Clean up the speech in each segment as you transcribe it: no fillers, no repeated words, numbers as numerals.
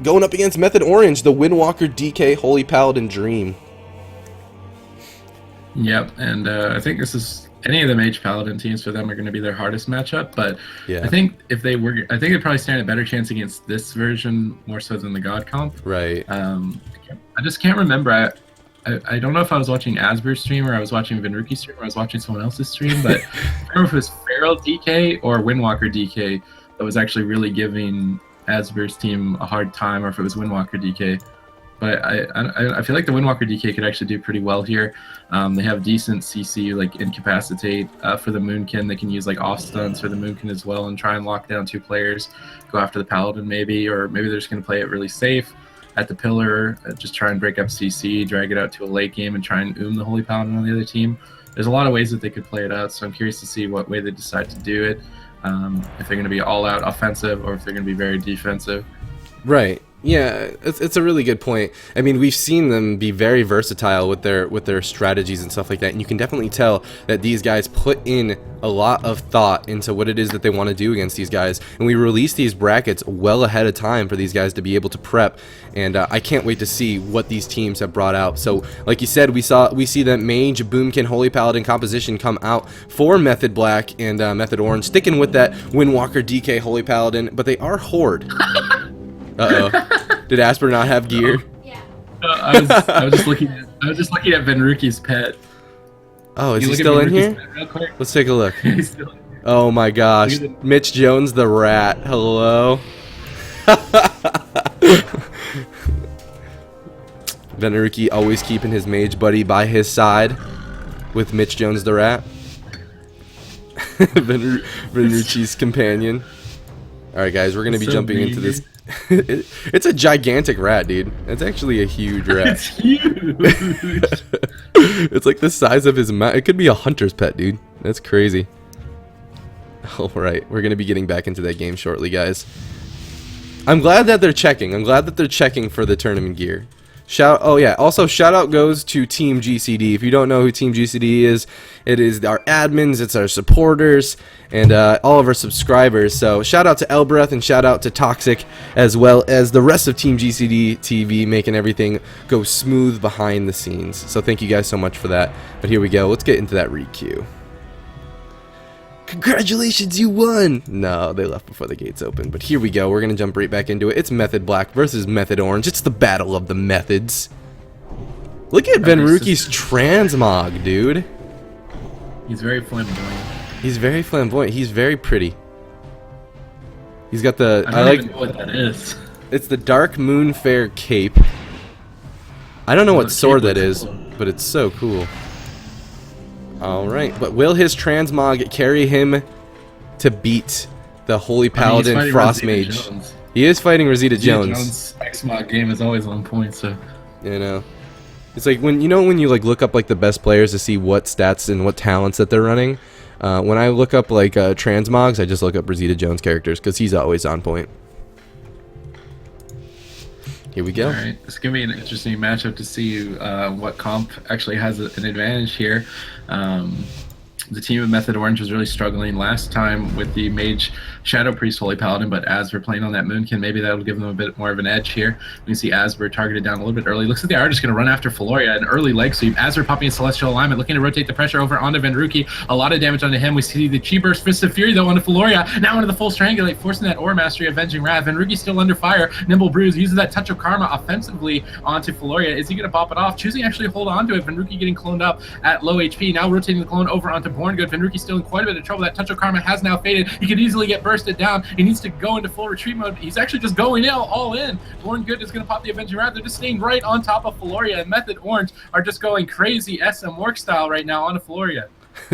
going up against Method Orange, the Windwalker DK Holy Paladin Dream. Yep, and I think this is any of the Mage Paladin teams for them are going to be their hardest matchup. But Yeah. I think if they were, I think they'd probably stand a better chance against this version more so than the God comp. Right. I just can't remember. I don't know if I was watching Asber's stream or I was watching Venruki's stream or I was watching someone else's stream, but I don't remember if it was Feral DK or Windwalker DK that was actually really giving Asber's team a hard time, or if it was Windwalker DK. But I feel like the Windwalker DK could actually do pretty well here. They have decent CC, like Incapacitate for the Moonkin. They can use like off stunts for the Moonkin as well and try and lock down 2 players, go after the Paladin maybe, or maybe they're just going to play it really safe at the pillar, just try and break up CC, drag it out to a late game, and try and the Holy Paladin on the other team. There's a lot of ways that they could play it out, so I'm curious to see what way they decide to do it. If they're going to be all-out offensive or if they're going to be very defensive. Right. Yeah, it's a really good point. I mean, we've seen them be very versatile with their strategies and stuff like that, and you can definitely tell that these guys put in a lot of thought into what it is that they want to do against these guys. And we release these brackets well ahead of time for these guys to be able to prep, and I can't wait to see what these teams have brought out. So, like you said, we see the Mage, Boomkin, Holy Paladin composition come out for Method Black and Method Orange, sticking with that Windwalker DK Holy Paladin, but they are Horde. Uh-oh. Did Asper not have gear? Yeah. I was just looking at Venruki's pet. Oh, is You he look at still in Venruki's here? pet real quick? Let's take a look. He's still in here. Oh my gosh. Look at Mitch Jones the rat. Hello. Venruki always keeping his mage buddy by his side with Mitch Jones the rat. Venruki's companion. Alright guys, we're going to be So jumping big. into this. It's a gigantic rat, dude. It's actually a huge rat. It's huge. It's like the size of his mouth. It could be a hunter's pet, dude. That's crazy. Alright, we're going to be getting back into that game shortly, guys. I'm glad that they're checking. I'm glad that they're checking for the tournament gear. Oh yeah, also shout out goes to Team GCD. If you don't know who Team GCD is, it is our admins, it's our supporters, and all of our subscribers. So shout out to Elbreth and shout out to Toxic, as well as the rest of Team GCD TV, making everything go smooth behind the scenes. So thank you guys so much for that. But here we go, let's get into that re-queue. Congratulations, you won! No, they left before the gates opened. But here we go. We're going to jump right back into it. It's Method Black versus Method Orange. It's the battle of the methods. Look at Venruki's transmog, dude. He's very flamboyant. He's very flamboyant. He's very pretty. He's got the... I don't even know what that is. It's the Dark Moon Fair cape. I don't know what the sword cape that looks is, cool. but it's so cool. Alright, but will his transmog carry him to beat the Holy Paladin fighting Frost Rosita Mage? Jones. He is fighting Rosita Rosita Jones. X-Mod game is always on point, so... You know, it's like when you like look up like the best players to see what stats and what talents that they're running. When I look up like transmogs, I just look up Rosita Jones characters because he's always on point. Here we go. All right, it's gonna be an interesting matchup to see what comp actually has an advantage here. The team of Method Orange was really struggling last time with the Mage Shadow Priest Holy Paladin, but as we're playing on that Moonkin, maybe that'll give them a bit more of an edge here. We can see Asber targeted down a little bit early. Looks like they are just going to run after Floria, an early leg sweep. Asber popping a Celestial Alignment, looking to rotate the pressure over onto Venruki. A lot of damage onto him. We see the Chi Burst Fist of Fury, though, onto Floria. Now into the full Strangulate, forcing that Aura Mastery, Avenging Wrath. Venruki still under fire. Nimble Bruise uses that Touch of Karma offensively onto Floria. Is he going to pop it off? Choosing actually to hold on to it. Venruki getting cloned up at low HP. Now rotating the clone over onto Borngood. Venruki still in quite a bit of trouble. That Touch of Karma has now faded. He could easily get bursted down. He needs to go into full retreat mode. He's actually just going all in. Borngood is going to pop the Avenging Wrath. They're just staying right on top of Floria, and Method Orange are just going crazy SM work style right now onto Floria.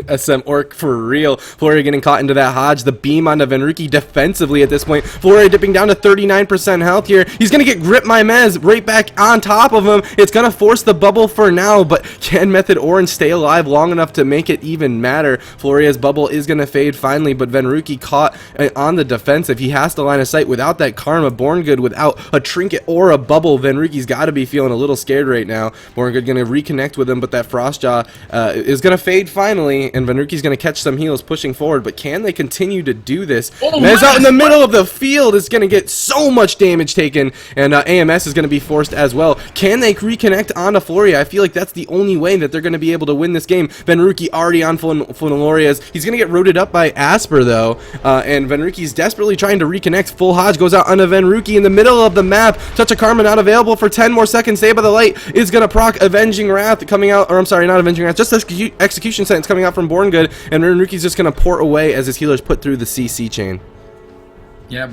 SM Orc for real. Floria getting caught into that Hodge. The beam onto Venruki defensively at this point. Floria dipping down to 39% health here. He's going to get Grip My Mez right back on top of him. It's going to force the bubble for now, but can Method Orange stay alive long enough to make it even matter? Floria's bubble is going to fade finally, but Venruki caught on the defensive. He has to line of sight without that Karma. Borngood without a trinket or a bubble. Venruki's got to be feeling a little scared right now. Borngood going to reconnect with him, but that Frostjaw is going to fade finally. finally, and Venruki's going to catch some heals pushing forward, but can they continue to do this? Oh, Mez out in the middle of the field is going to get so much damage taken, and AMS is going to be forced as well. Can they reconnect onto Floria? I feel like that's the only way that they're going to be able to win this game. Venruki already on Floria's. He's going to get rooted up by Asper, though, and Venruki's desperately trying to reconnect. Full Hodge goes out onto Venruki in the middle of the map. Touch of Karma not available for 10 more seconds. Saved by the Light is going to proc Avenging Wrath coming out, or I'm sorry, not Avenging Wrath, just Execution Sentence coming out from Borngood, and Venruki's just going to pour away as his healers put through the CC chain. Yeah,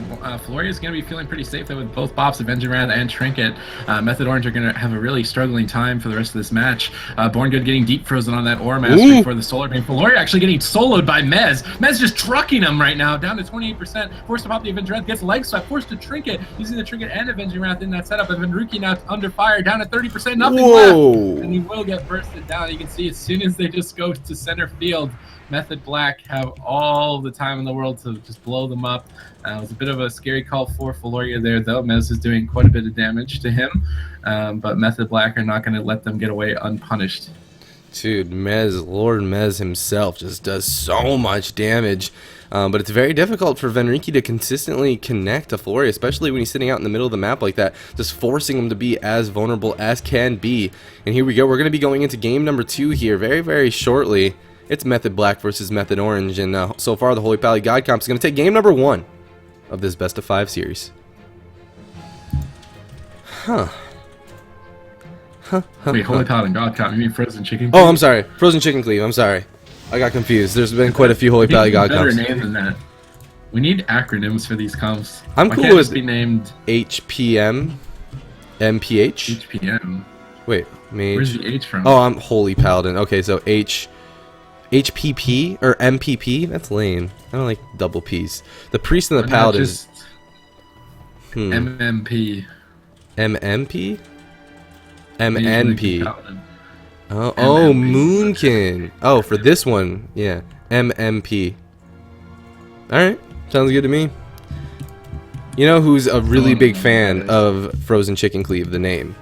Floria's going to be feeling pretty safe there with both Bops, Avenging Wrath, and Trinket. Method Orange are going to have a really struggling time for the rest of this match. Borngood getting deep frozen on that Aura Mastery for the Solar Beam. Floria actually getting soloed by Mez. Mez just trucking him right now, down to 28%. Forced to pop the Avenging Wrath, gets leg swept, forced to Trinket, using the Trinket and Avenging Wrath in that setup. And Venruki now under fire, down to 30%, nothing left. And he will get bursted down. You can see as soon as they just go to center field, Method Black have all the time in the world to just blow them up. It was a bit of a scary call for Floria there, though. Mez is doing quite a bit of damage to him, but Method Black are not going to let them get away unpunished. Dude, Lord Mez himself just does so much damage. But it's very difficult for Venruki to consistently connect to Floria, especially when he's sitting out in the middle of the map like that, just forcing him to be as vulnerable as can be. And here we go. We're going to be going into game number 2 here very, very shortly. It's Method Black versus Method Orange, and so far the Holy Pally God Comp is going to take game number 1 of this best of 5 series. Wait, Holy Pally and God Comp? You mean Frozen Chicken Cleave? Oh, I'm sorry. Frozen Chicken Cleave. I'm sorry. I got confused. There's been quite a few Holy Pally God Comps. Better name than that. We need acronyms for these comps. I'm Why cool can't with this be named HPM, MPH. HPM. Wait, mage. Where's the H from? Oh, I'm Holy Paladin. Okay, so HPP or MPP? That's lame. I don't like double P's. The Priest and the Paladin. Just MMP. MMP? MNP. MNP. Oh, Moonkin. Oh, for this one, yeah. MMP. Alright, sounds good to me. You know who's a really big fan of Frozen Chicken Cleave, the name?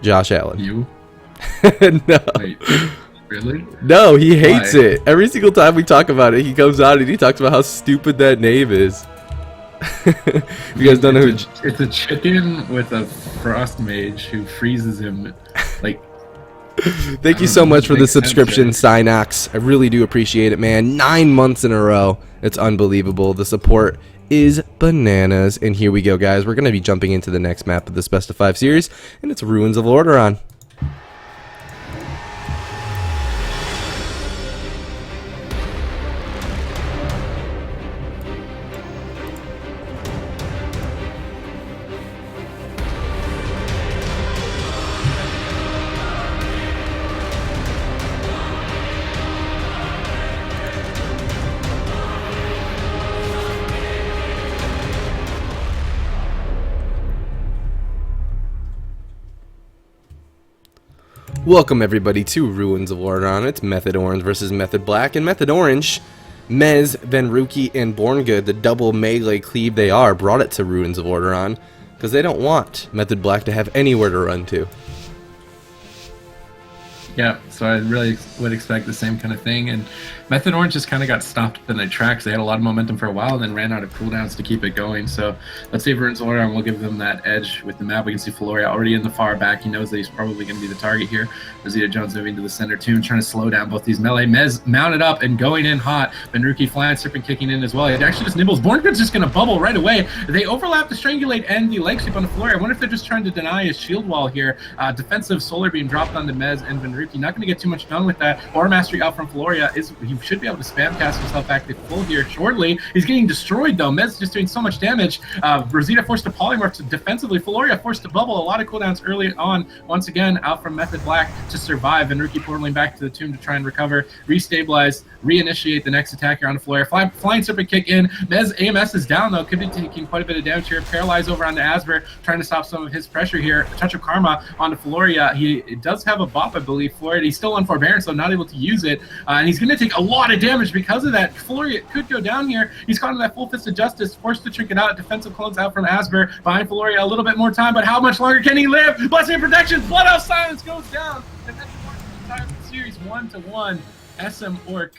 Josh Allen. You? No. Wait, really? No, he hates it. Every single time we talk about it, he comes out and he talks about how stupid that name is. If you guys don't know who... It's a chicken with a frost mage who freezes him, like... Thank you so much for the subscription, Synox. I really do appreciate it, man. 9 months in a row. It's unbelievable. The support is bananas. And here we go, guys. We're going to be jumping into the next map of this Best of 5 series, and it's Ruins of Lordaeron. Welcome everybody to Ruins of Lordaeron. It's Method Orange versus Method Black, and Method Orange, Mez, Venruki, and Borngood, the double melee cleave they are, brought it to Ruins of Lordaeron because they don't want Method Black to have anywhere to run to. Yeah, so I really would expect the same kind of thing. And Method Orange just kind of got stopped in their tracks. They had a lot of momentum for a while and then ran out of cooldowns to keep it going. So let's see if Ruins of Lordaeron will give them that edge with the map. We can see Floria already in the far back. He knows that he's probably going to be the target here. Rosita Jones moving to the center too and trying to slow down both these melee. Mez mounted up and going in hot. Venruki flying, serpent kicking in as well. It actually just nibbles. Borngood's just going to bubble right away. They overlap the Strangulate and the leg sweep on the Floria. I wonder if they're just trying to deny his shield wall here. Defensive Solar Beam dropped onto Mez and Venruki. Not going to get too much done with that. Aura Mastery out from Floria. He should be able to spam cast himself back to full here shortly. He's getting destroyed though. Mez just doing so much damage. Rosita forced to polymorph to defensively. Floria forced to bubble. A lot of cooldowns early on. Once again, out from Method Black to survive. Venruki portaling back to the tomb to try and recover, restabilize, reinitiate the next attack here on Floria. Flying Serpent Kick in. Mez AMS is down though. Could be taking quite a bit of damage here. Paralyze over onto Asper, trying to stop some of his pressure here. Touch of Karma onto Floria. He does have a bop, I believe. Floria, he's still on forbearance, so not able to use it. And he's going to take a lot of damage because of that. Floria could go down here. He's caught in that full fist of justice, forced to trinket out. Defensive clones out from Asper. Behind Floria a little bit more time, but how much longer can he live? Blessing and protection. Blood out silence goes down. And that's the entire series 1-1. SM Orc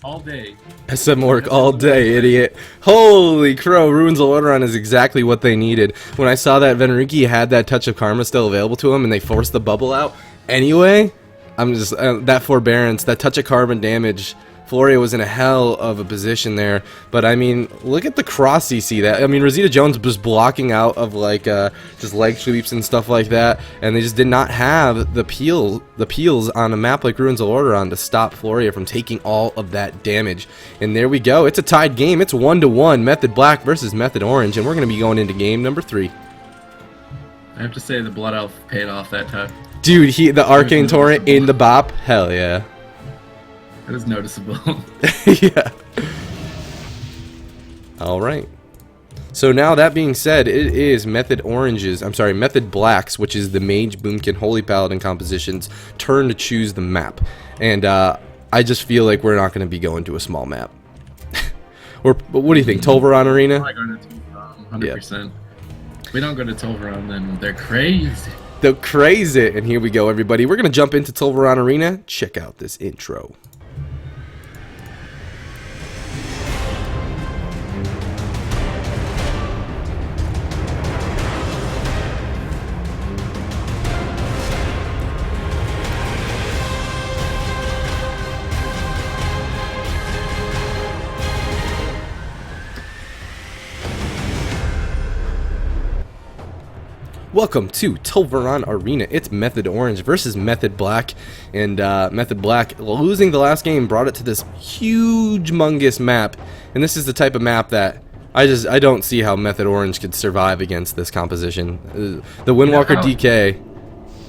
all day. SM Orc all day, idiot. Holy crow, Ruins of Lordaeron is exactly what they needed. When I saw that Venruki had that Touch of Karma still available to him and they forced the bubble out anyway, I'm just, that forbearance, that Touch of Karma damage, Floria was in a hell of a position there. But I mean, look at the cross CC. That, I mean, Rosita Jones was blocking out of like just leg sweeps and stuff like that, and they just did not have the peels on a map like Ruins of Lordaeron to stop Floria from taking all of that damage. And there we go. It's a tied game. It's 1-1. Method Black versus Method Orange, and we're going to be going into game number 3. I have to say the Blood Elf paid off that time. Dude, the Arcane Torrent in the bop. Hell yeah. It was noticeable. Yeah. All right. So now that being said, it is Method Black's, which is the Mage, Boomkin, Holy Paladin composition's turn to choose the map. And I just feel like we're not going to be going to a small map. Or what do you think, Tolvaron Arena? I go to Tolvaron, 100%. If we don't go to Tolvaron, then they're crazy. They're crazy. And here we go, everybody. We're going to jump into Tolvaron Arena. Check out this intro. Welcome to Tolvaron Arena. It's Method Orange versus Method Black, and Method Black, losing the last game, brought it to this humongous map, and this is the type of map that I don't see how Method Orange could survive against this composition. The Windwalker DK,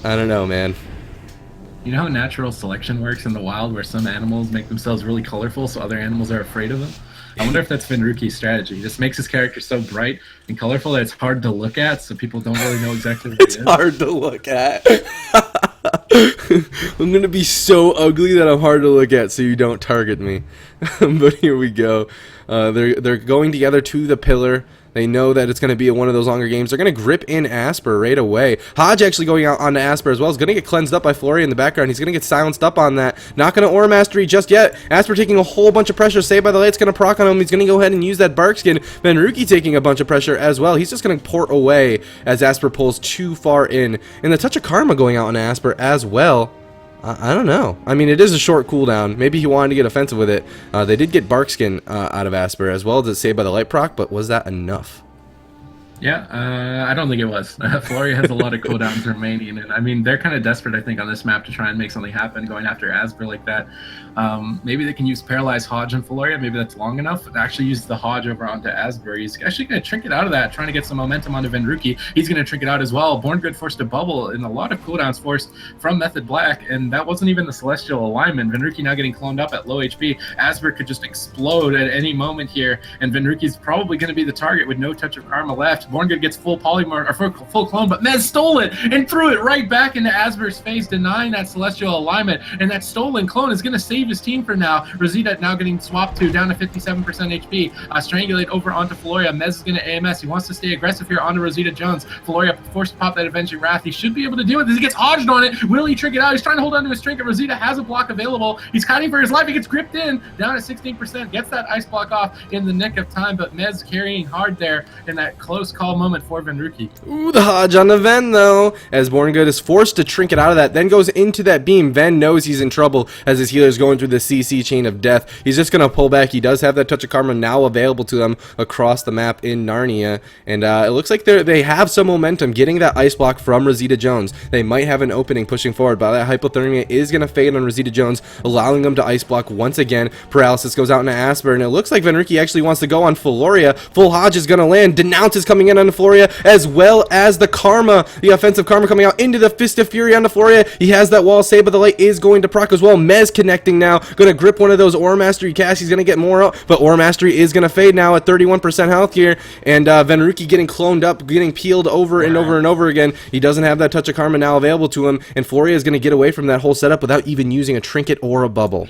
I don't know, man. You know how natural selection works in the wild, where some animals make themselves really colorful so other animals are afraid of them? I wonder if that's Venruki's strategy. He just makes his character so bright and colorful that it's hard to look at, so people don't really know exactly what it's hard to look at. I'm gonna be so ugly that I'm hard to look at, so you don't target me. But here we go. They're going together to the pillar. They know that it's going to be one of those longer games. They're going to grip in Asper right away. Hodge actually going out onto Asper as well. He's going to get cleansed up by Floria in the background. He's going to get silenced up on that. Not going to Aura Mastery just yet. Asper taking a whole bunch of pressure. Saved by the Light's going to proc on him. He's going to go ahead and use that Bark Skin. Venruki taking a bunch of pressure as well. He's just going to port away as Asper pulls too far in. And the Touch of Karma going out on Asper as well. I don't know. I mean, it is a short cooldown. Maybe he wanted to get offensive with it. They did get Bark Skin out of Asper as well as Saved by the Light proc, but was that enough? Yeah, I don't think it was. Floria has a lot of cooldowns remaining, and I mean, they're kind of desperate, I think, on this map to try and make something happen, going after Asper like that. Maybe they can use Paralyze Hodge and Floria. Maybe that's long enough. Actually use the Hodge over onto Asper. He's actually going to trinket out of that, trying to get some momentum onto Venruki. He's going to trinket out as well. Born Good forced a bubble, and a lot of cooldowns forced from Method Black, and that wasn't even the Celestial alignment. Venruki now getting cloned up at low HP. Asper could just explode at any moment here, and Venruki's probably going to be the target with no Touch of Karma left. Born Good gets full polymorph or full clone, but Mez stole it and threw it right back into Asper's face, denying that Celestial alignment. And that stolen clone is going to save his team for now. Rosita now getting swapped to down to 57% HP. Strangulate over onto Floria. Mez is going to AMS. He wants to stay aggressive here onto Rosita Jones. Floria forced to pop that Avenging Wrath. He should be able to do it. He gets hodged on it. Will he trick it out? He's trying to hold on to his trinket. Rosita has a block available. He's fighting for his life. He gets gripped in, down at 16%. Gets that ice block off in the nick of time, but Mez carrying hard there in that close call moment for Venruki. Ooh, the Hodge on the Ven, though, as Born Good is forced to trinket out of that, then goes into that beam. Ven knows he's in trouble as his healer's going through the CC chain of death. He's just going to pull back. He does have that Touch of Karma now available to them across the map in Narnia, and it looks like they have some momentum getting that ice block from Rosita Jones. They might have an opening pushing forward, but that Hypothermia is going to fade on Rosita Jones, allowing them to ice block once again. Paralysis goes out into Asper, and it looks like Venruki actually wants to go on Floria. Full Hodge is going to land. Denounce is coming in on Floria, as well as the Karma, the offensive Karma coming out into the Fist of Fury onto Floria. He has that wall save, but the Light is going to proc as well. Mez connecting now, going to grip one of those Aura Mastery casts. He's going to get more out, but Aura Mastery is going to fade now at 31% health here, and Venruki getting cloned up, getting peeled over and over and over again. He doesn't have that Touch of Karma now available to him, and Floria is going to get away from that whole setup without even using a trinket or a bubble.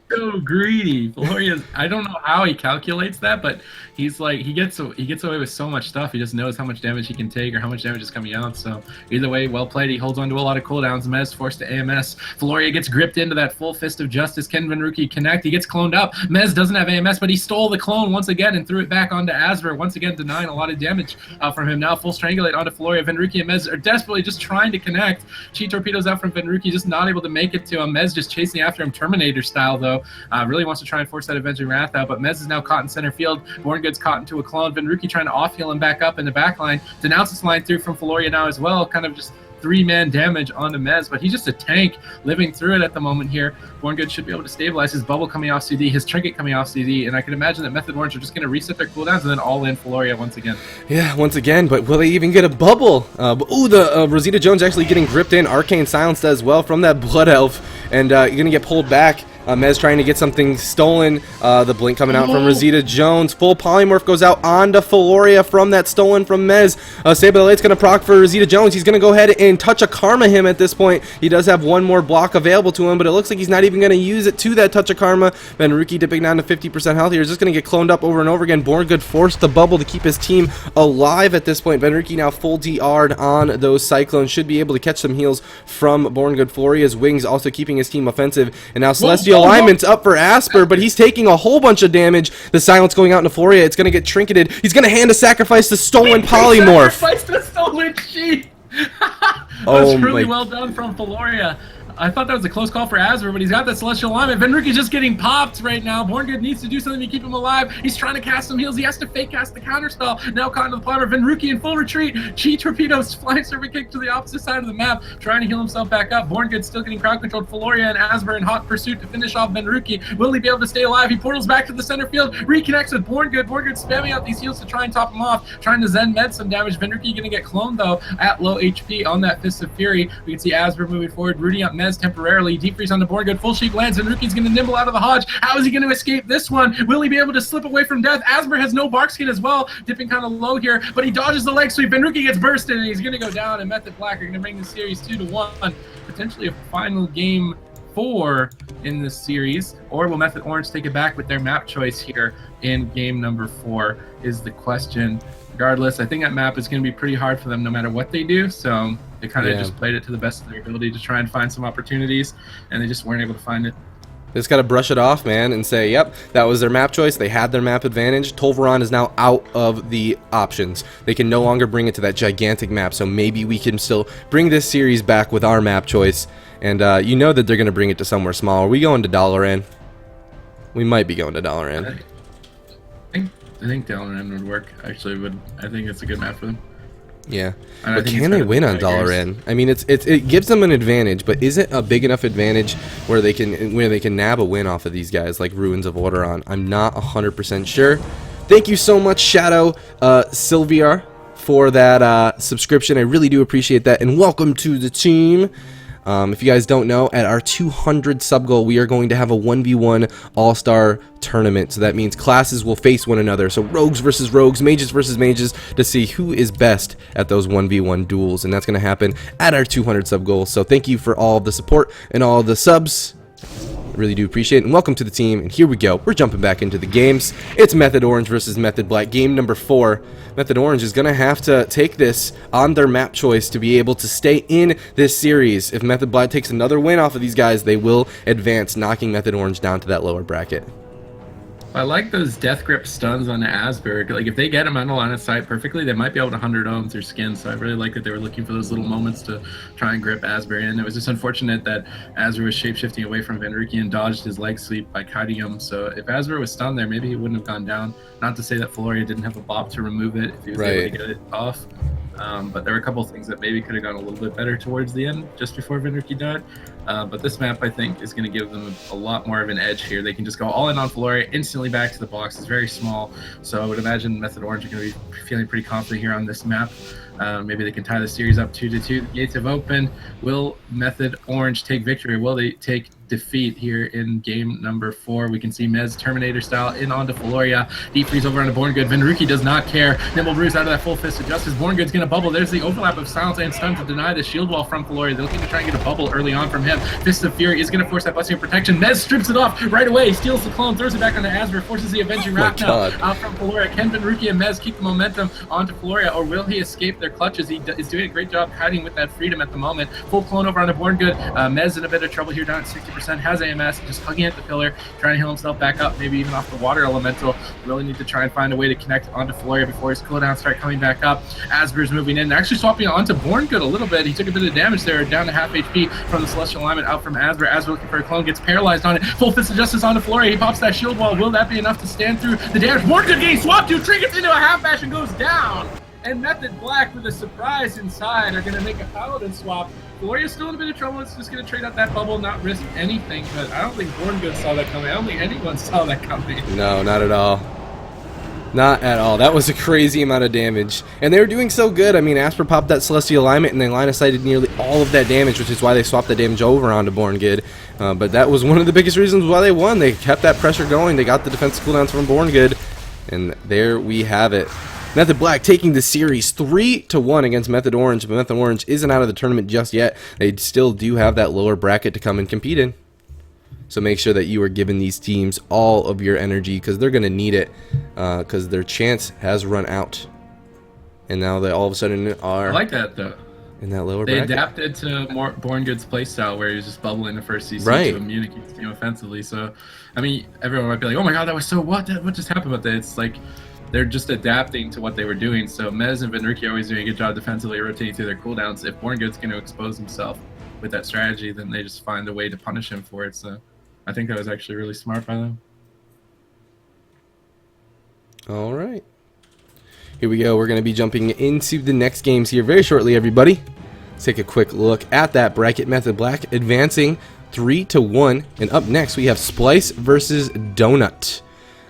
so greedy. Valoria's, I don't know how he calculates that, but he's like he gets away with so much stuff. He just knows how much damage he can take or how much damage is coming out. So either way, well played. He holds on to a lot of cooldowns. Mez forced to AMS. Valoria gets gripped into that full fist of justice. Can Venruki connect? He gets cloned up. Mez doesn't have AMS, but he stole the clone once again and threw it back onto Asver, once again denying a lot of damage from him. Now full strangulate onto Valoria. Venruki and Mez are desperately just trying to connect. Chi torpedoes out from Venruki, just not able to make it to him. Mez just chasing after him, Terminator style though. Really wants to try and force that Avenging Wrath out, but Mez is now caught in center field. Born Good's caught into a clone. Venruki trying to off-heal him back up in the back line. Denounces line through from Valoria now as well, kind of just three-man damage onto Mez, but he's just a tank living through it at the moment here. Born Good should be able to stabilize his bubble coming off CD, his trinket coming off CD, and I can imagine that Method Orange are just going to reset their cooldowns and then all in Valoria once again. Yeah, once again, but will they even get a bubble? Ooh, the Rosita Jones actually getting gripped in. Arcane silenced as well from that Blood Elf, and you're going to get pulled back. Mez trying to get something stolen. The blink coming out from Rosita Jones. Full polymorph goes out onto Valoria from that stolen from Mez. Saber the Light's going to proc for Rosita Jones. He's going to go ahead and touch a Karma him at this point. He does have one more block available to him, but it looks like he's not even going to use it to that touch of Karma. Venruki dipping down to 50% health here. He's just going to get cloned up over and over again. Born Good forced the bubble to keep his team alive at this point. Venruki now full DR'd on those Cyclones. Should be able to catch some heals from Born Good. Valoria's wings also keeping his team offensive. And now Celestial alignment's up for Asper, but he's taking a whole bunch of damage. The silence going out into Valoria. It's going to get trinketed. He's going to hand a sacrifice to stolen polymorph. Sacrifice to stolen sheep. That was really well done from Valoria. I thought that was a close call for Asper, but he's got that Celestial Alignment. Venruki's just getting popped right now. Born Good needs to do something to keep him alive. He's trying to cast some heals. He has to fake cast the counterspell. Now caught into the polymer. Venruki in full retreat. Chi torpedoes, flying serpent kick to the opposite side of the map, trying to heal himself back up. Born Good still getting crowd controlled. Valoria and Asper in hot pursuit to finish off Venruki. Will he be able to stay alive? He portals back to the center field, reconnects with Born Good. Born Good spamming out these heals to try and top him off, trying to Zen med some damage. Venruki gonna get cloned though at low HP on that Fist of Fury. We can see Asper moving forward, rooting up Mez temporarily. Deep freeze on the Born Good, full sheep lands, and Ruki's going to nimble out of the Hodge. How is he going to escape this one? Will he be able to slip away from death? Asper has no bark skin as well, dipping kind of low here, but he dodges the leg sweep. Venruki gets bursted, and he's going to go down, and Method Black are going to bring the series 2-1, potentially a final game 4 in this series, or will Method Orange take it back with their map choice here in game number 4 is the question. Regardless, I think that map is going to be pretty hard for them no matter what they do, so they kind of just played it to the best of their ability to try and find some opportunities, and they just weren't able to find it. They just got to brush it off, man, and say, yep, that was their map choice. They had their map advantage. Tolvaron is now out of the options. They can no longer bring it to that gigantic map, so maybe we can still bring this series back with our map choice, and you know that they're going to bring it to somewhere small. Are we going to Dalaran? We might be going to Dalaran. I think Dalaran would work. Actually, I think it's a good map for them. Yeah, but can they win on Dalaran? I mean, it gives them an advantage, but is it a big enough advantage where they can nab a win off of these guys like Ruins of Orderon? I'm not 100% sure. Thank you so much, Shadow Sylvia, for that subscription. I really do appreciate that, and welcome to the team. If you guys don't know, at our 200 sub goal, we are going to have a 1v1 all-star tournament. So that means classes will face one another. So rogues versus rogues, mages versus mages, to see who is best at those 1v1 duels. And that's going to happen at our 200 sub goal. So thank you for all of the support and all of the subs. Really do appreciate it, and welcome to the team. And here we go, we're jumping back into the games. It's Method Orange versus Method Black, game number 4. Method Orange is gonna have to take this on their map choice to be able to stay in this series. If Method Black takes another win off of these guys, they will advance, knocking Method Orange down to that lower bracket. I like those Death Grip stuns on Asberg. Like, if they get him on the line of sight perfectly, they might be able to 100 ohms through skin. So I really like that they were looking for those little moments to try and grip Asberg in. It was just unfortunate that Asberg was shapeshifting away from Venruki and dodged his leg sweep by kiting him. So if Asberg was stunned there, maybe he wouldn't have gone down. Not to say that Valoria didn't have a bop to remove it if he was able to get it off. But there were a couple of things that maybe could have gone a little bit better towards the end, just before Venruki died. But this map, I think, is going to give them a lot more of an edge here. They can just go all in on Valoria, instantly back to the box. It's very small, so I would imagine Method Orange are going to be feeling pretty confident here on this map. Maybe they can tie the series up 2-2. The gates have opened. Will Method Orange take victory? Will they take defeat here in game number 4? We can see Mez Terminator style in onto Floria. Deep freeze over onto Born Good. Venruki does not care. Nimble Bruise out of that full fist of justice. Born Good's gonna bubble. There's the overlap of silence and stun to deny the shield wall from Floria. They're looking to try and get a bubble early on from him. Fist of Fury is gonna force that blessing of protection. Mez strips it off right away. Steals the clone, throws it back onto Asper, forces the avenging wrap now out from Floria. Can Venruki and Mez keep the momentum onto Floria, or will he escape their clutches? He is doing a great job hiding with that freedom at the moment. Full clone over onto Born Good. Mez in a bit of trouble here, down at 60%. Has AMS, just hugging at the pillar, trying to heal himself back up, maybe even off the water elemental. Really need to try and find a way to connect onto Floria before his cooldowns start coming back up. Asper's moving in. They're actually swapping onto Born Good a little bit. He took a bit of damage there, down to half HP from the Celestial Alignment out from Asper. Asper looking for a clone, gets paralyzed on it. Full Fist of Justice onto Floria. He pops that shield wall. Will that be enough to stand through the damage? Born Good getting swapped to, triggers into a half bash and goes down. And Method Black with a surprise inside are going to make a Paladin swap. Floria's still in a bit of trouble. It's just going to trade out that bubble, not risk anything. But I don't think Born Good saw that coming. I don't think anyone saw that coming. No, not at all. Not at all. That was a crazy amount of damage. And they were doing so good. I mean, Asper popped that Celestial Alignment and they line of sighted nearly all of that damage, which is why they swapped the damage over onto Born Good. But that was one of the biggest reasons why they won. They kept that pressure going. They got the defensive cooldowns from Born Good. And there we have it. Method Black taking the series 3-1 against Method Orange, but Method Orange isn't out of the tournament just yet. They still do have that lower bracket to come and compete in. So make sure that you are giving these teams all of your energy because they're going to need it because their chance has run out. And now they all of a sudden are I like that though. In that lower they bracket. Adapted to more Born Good's playstyle where he was just bubbling the first CC Right. to communicate the team offensively. So, I mean, everyone might be like, oh my god, that was so what just happened with that? It's like they're just adapting to what they were doing. So Mez and Venruki are always doing a good job defensively rotating through their cooldowns. If Born Good's going to expose himself with that strategy, then they just find a way to punish him for it. So I think that was actually really smart by them. All right. Here we go. We're going to be jumping into the next games here very shortly, everybody. Let's take a quick look at that bracket. Method Black advancing 3-1. And up next, we have Splice versus Donut.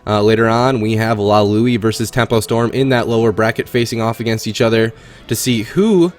Later on, we have La Louie versus Tempo Storm in that lower bracket facing off against each other to see who